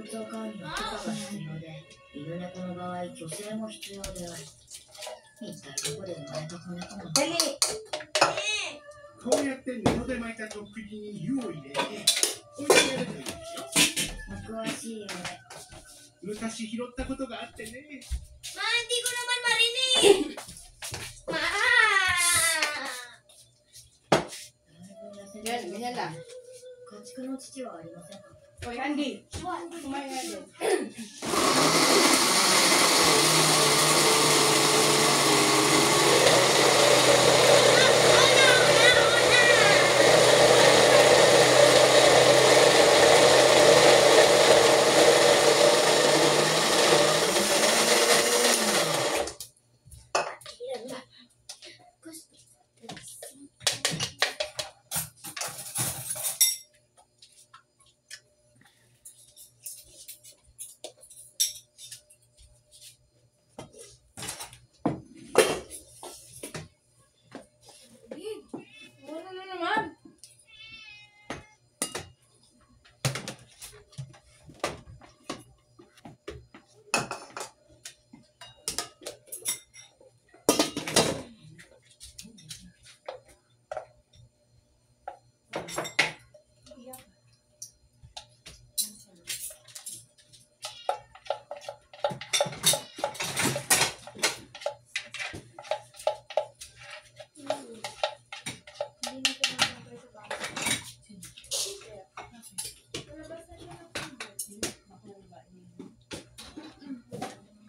を飼うには許可が必要で、犬猫の場合、去勢も必要である。一体どこで生まれた子猫なの？Dali! こうやって布で巻いたとっくりに湯を入れて置いてやるといいでしょ。お詳しいようで。昔拾ったことがあってね。Ma, hindi ko naman marinig! Ma! だいぶ痩せて Yan, ganyan lang. 家畜の父はありませんか？ Hoy, Andy! Kumain nga doon. Wala na naman.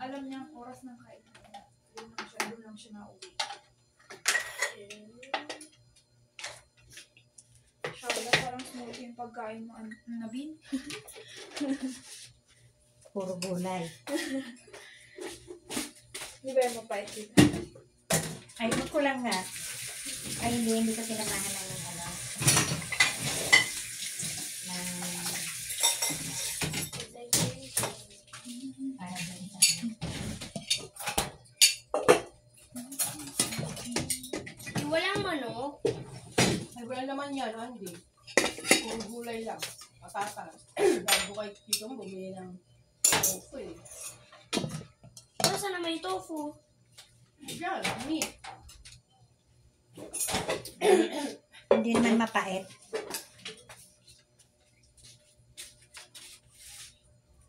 Alam niya ang oras ng kain. Doon lang siya nauwi. Shala, parang smoothie yung pagkain mo, Nabin. Puro gulay. Di ba yung mapait dito? Ay, ko lang nga. Ay, hindi ko sinamahan ng ano. Para sa Walang manok. Ay, wala naman yan, Andy. Puro gulay lang. Patatas. Bago kay Tito mo, bumili ng tofu eh. Pero sana may tofu. Diyan, meat. Hindi naman mapait.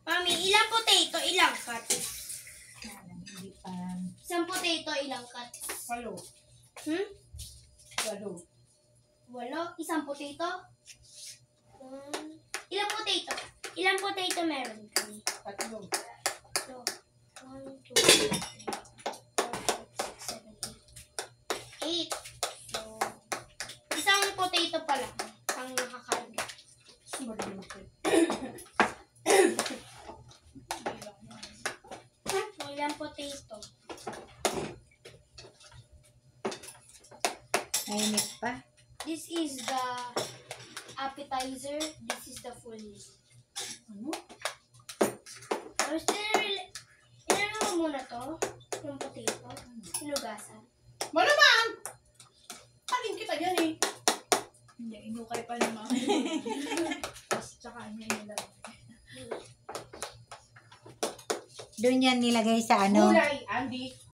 Mami, ilang potato, ilang cut? Hindi pa. Isang potato, ilang cut? Palo. Hmm? Palo. Walo? Isang potato? Ilang potato? Ilang potato meron kami? Tatlo. So, 1, 2, 3, 4, 5, 6, 7, 8. So, isang potato pa lang ang nakakarga. Malimit. So, ilang potato? Mainit pa. This is the appetizer. This is the full meal. Ano? Or inano mo muna to? Yung potato? Hinugasan. Malamang! Alin kita dyan eh. Hindi, inukay pa ni Mama. Tapos tsaka niya nilagay. Doon yan nilagay sa ano. Gulay, Andy.